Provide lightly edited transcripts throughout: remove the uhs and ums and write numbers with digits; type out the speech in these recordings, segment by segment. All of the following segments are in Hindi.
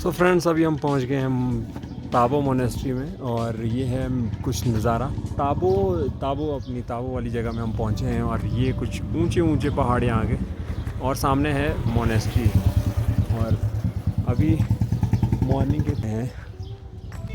सो फ्रेंड्स, अभी हम पहुंच गए हैं ताबो मोनेस्ट्री में और ये है कुछ नज़ारा। ताबो ताबो अपनी ताबो वाली जगह में हम पहुंचे हैं और ये कुछ ऊंचे ऊंचे पहाड़ यहाँ आगे और सामने है मोनेस्ट्री। और अभी मॉर्निंग के हैं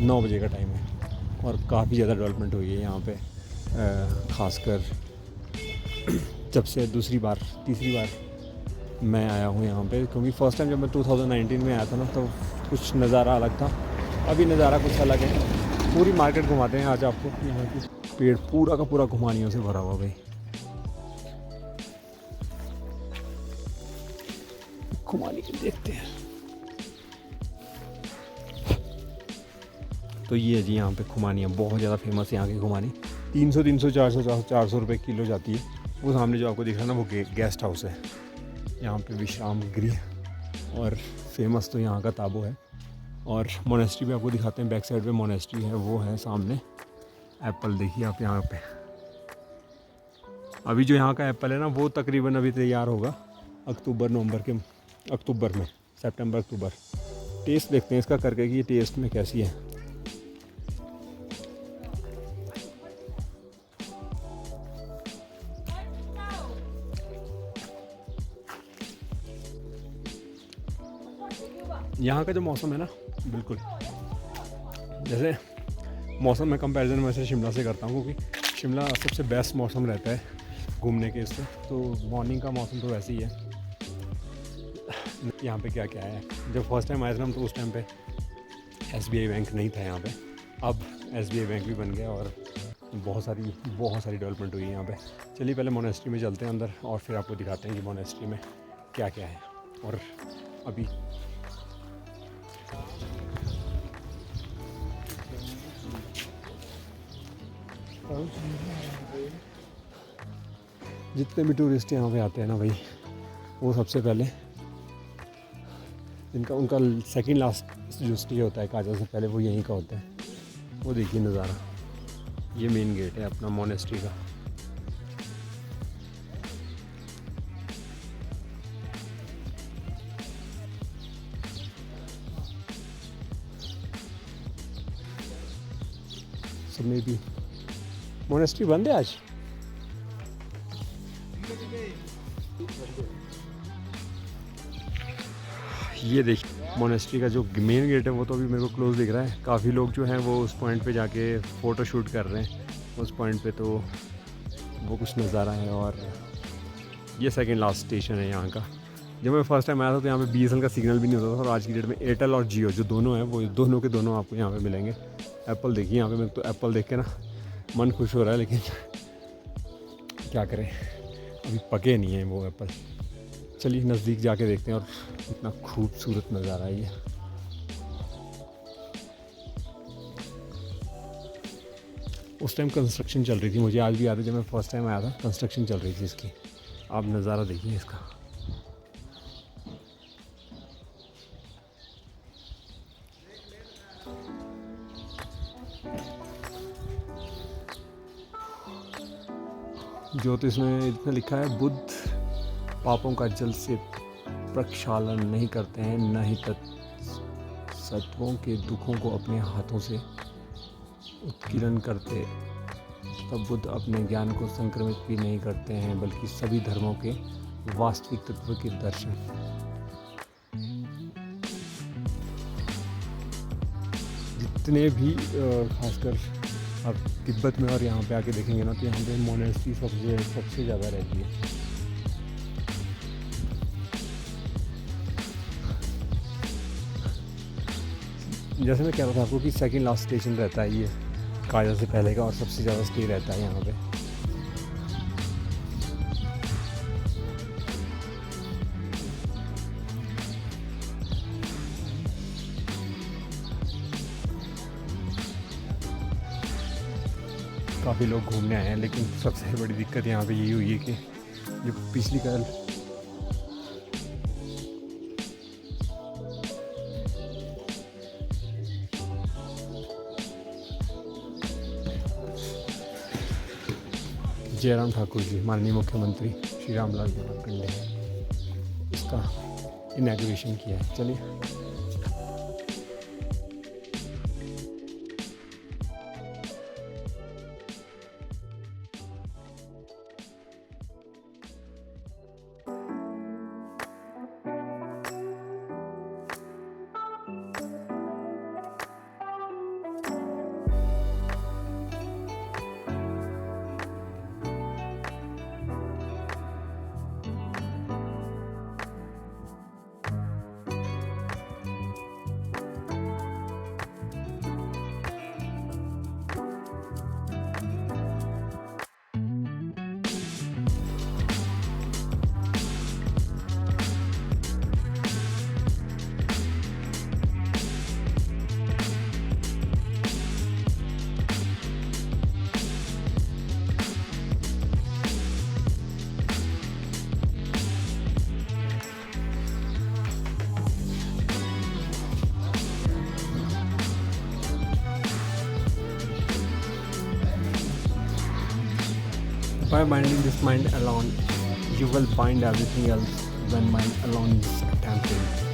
9 बजे का टाइम है और काफ़ी ज़्यादा डेवलपमेंट हुई है यहाँ पे, ख़ासकर जब से तीसरी बार मैं आया हूँ यहाँ पे, क्योंकि फ़र्स्ट टाइम जब मैं 2019 में आया था ना तो कुछ नज़ारा अलग था, अभी नज़ारा कुछ अलग है। पूरी मार्केट घुमाते हैं आज आपको। यहाँ की पेड़ पूरा का पूरा घुमानियों से भरा हुआ भाई। घुमानी के देखते हैं। तो ये है जी यहाँ पे खुमानियाँ, बहुत ज़्यादा फेमस है यहाँ की खुमानी। 300 400 रुपये किलो जाती है। वो सामने जो आपको दिख रहा है ना, वो गेस्ट हाउस है यहाँ पे, विश्राम गृह। और फेमस तो यहाँ का ताबो है। और मोनेस्ट्री भी आपको दिखाते हैं, बैक साइड पे मोनेस्ट्री है, वो है सामने। एप्पल देखिए आप यहाँ पे। अभी जो यहाँ का एप्पल है ना, वो तकरीबन अभी तैयार होगा अक्टूबर में, सितंबर अक्टूबर। टेस्ट देखते हैं इसका करके कि ये टेस्ट में कैसी है। यहाँ का जो मौसम है ना, बिल्कुल जैसे मौसम में कंपैरिजन वैसे शिमला से करता हूँ, क्योंकि शिमला सबसे बेस्ट मौसम रहता है घूमने के इससे। तो मॉर्निंग का मौसम तो वैसे ही है। यहाँ पे क्या क्या है, जब फर्स्ट टाइम आए थे हम तो उस टाइम पे SBI बैंक नहीं था यहाँ पे। अब SBI बैंक भी बन गया और बहुत सारी डेवलपमेंट हुई है यहाँ पे। चलिए पहले मोनेस्ट्री में चलते हैं अंदर और फिर आपको दिखाते हैं कि मोनेस्ट्री में क्या क्या है। और अभी जितने भी टूरिस्ट यहाँ पे आते हैं ना भाई, वो सबसे पहले उनका सेकंड लास्ट जो स्टे होता है काजा से पहले, वो यहीं का होता है। वो देखिए नज़ारा, ये मेन गेट है अपना मोनेस्ट्री का। सब में भी मोनेस्ट्री बंद है आज। ये देखिए मोनेस्ट्री का जो मेन गेट है वो तो अभी मेरे को क्लोज दिख रहा है। काफ़ी लोग जो हैं वो उस पॉइंट पे जाके फ़ोटो शूट कर रहे हैं उस पॉइंट पे, तो वो कुछ नज़ारा है। और ये सेकंड लास्ट स्टेशन है यहाँ का। जब मैं फर्स्ट टाइम आया था तो यहाँ पे BSNL का सिग्नल भी नहीं होता था, और आज की डेट में एयरटेल और जियो जो दोनों हैं वो दोनों के दोनों आपको यहाँ पे मिलेंगे। एप्पल देखिए यहाँ पे, मेरे तो एप्पल देख के ना मन खुश हो रहा है, लेकिन क्या करें अभी पके नहीं हैं वो एप्पल। चलिए नज़दीक जाके देखते हैं। और इतना खूबसूरत नज़ारा है ये। उस टाइम कंस्ट्रक्शन चल रही थी, मुझे आज भी याद है जब मैं फर्स्ट टाइम आया था, कंस्ट्रक्शन चल रही थी इसकी। आप नज़ारा देखिए इसका। ज्योतिष में इतना लिखा है, बुद्ध पापों का जल से प्रक्षालन नहीं करते हैं, न ही सत्वों के दुखों को अपने हाथों से उत्कीर्ण करते। तब बुद्ध अपने ज्ञान को संक्रमित भी नहीं करते हैं, बल्कि सभी धर्मों के वास्तविक तत्व के दर्शन। जितने भी खासकर आप तिब्बत में और यहाँ पे आके देखेंगे ना, तो यहाँ पे मोनेस्ट्री सबसे ज़्यादा रहती है। जैसे मैं कह रहा था आपको कि सेकंड लास्ट स्टेशन रहता है ये काजा से पहले का, और सबसे ज़्यादा स्टे रहता है यहाँ पे। काफ़ी लोग घूमने आए हैं, लेकिन सबसे बड़ी दिक्कत यहाँ पे यही हुई है कि जो पिछली कल जयराम ठाकुर जी, माननीय मुख्यमंत्री श्री रामलाल मार्कंडेय, इसका इनॉग्रेशन किया है। चलिए By minding this mind alone, you will find everything else when mind alone is attempted.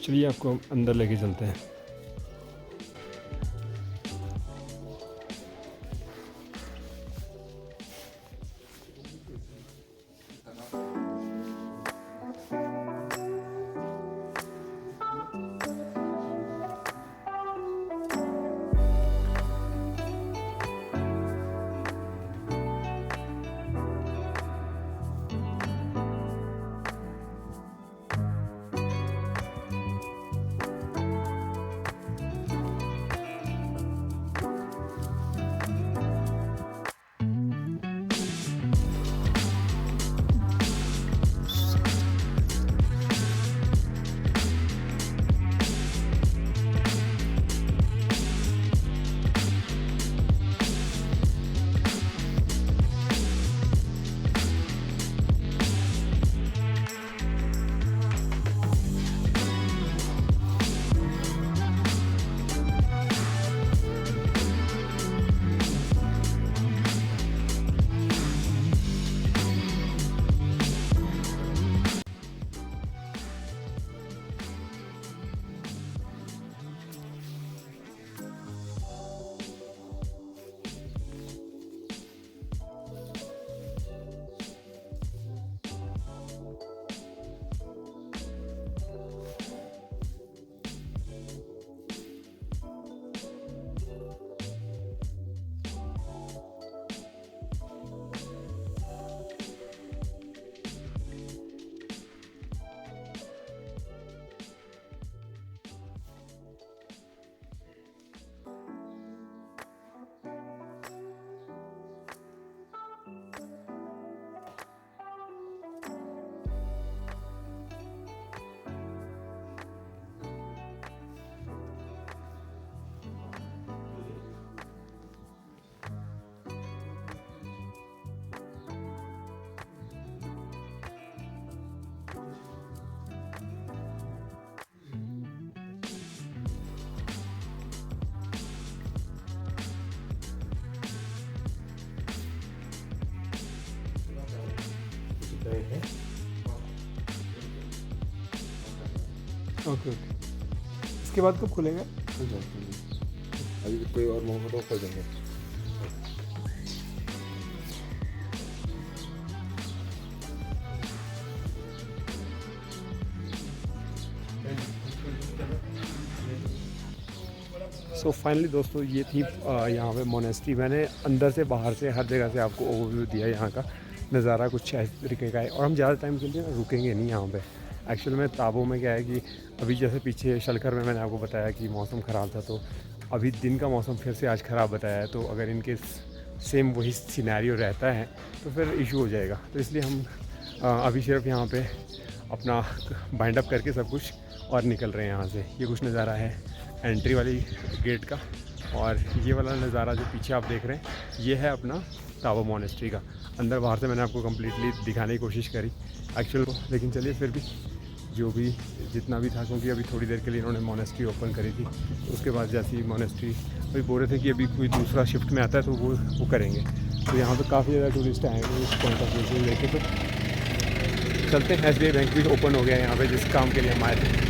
चलिए आपको हम अंदर लेके चलते हैं। ओके, इसके बाद कब खुलेगा? अभी कोई और मौका तो खोल देंगे। सो फाइनली दोस्तों, ये थी यहाँ पे मोनेस्ट्री। मैंने अंदर से बाहर से हर जगह से आपको ओवरव्यू दिया। यहाँ का नज़ारा कुछ इस तरीके का है और हम ज़्यादा टाइम के लिए रुकेंगे नहीं यहाँ पे। एक्चुअल में ताबो में क्या है कि अभी जैसे पीछे शलकर में मैंने आपको बताया कि मौसम ख़राब था, तो अभी दिन का मौसम फिर से आज ख़राब बताया है। तो अगर इनके सेम वही सिनेरियो रहता है तो फिर इशू हो जाएगा। तो इसलिए हम अभी सिर्फ यहाँ पे अपना बाइंड अप करके सब कुछ और निकल रहे हैं यहाँ से। ये कुछ नज़ारा है एंट्री वाली गेट का, और ये वाला नज़ारा जो पीछे आप देख रहे हैं ये है अपना ताबो मोनेस्ट्री का। अंदर बाहर से मैंने आपको कम्प्लीटली दिखाने की कोशिश करी एक्चुअल को, लेकिन चलिए फिर भी जो भी जितना भी था, क्योंकि अभी थोड़ी देर के लिए इन्होंने मोनेस्ट्री ओपन करी थी। तो उसके बाद जैसे ही मोनेस्ट्री अभी बोल रहे थे कि अभी कोई दूसरा शिफ्ट में आता है तो वो करेंगे। तो यहाँ पे काफ़ी ज़्यादा टूरिस्ट आएंगे इस पॉइंट ऑफ व्यू से लेके। तो चलते हैं, SBI बैंक भी ओपन हो गया है यहाँ पे जिस काम के लिए हम आए थे।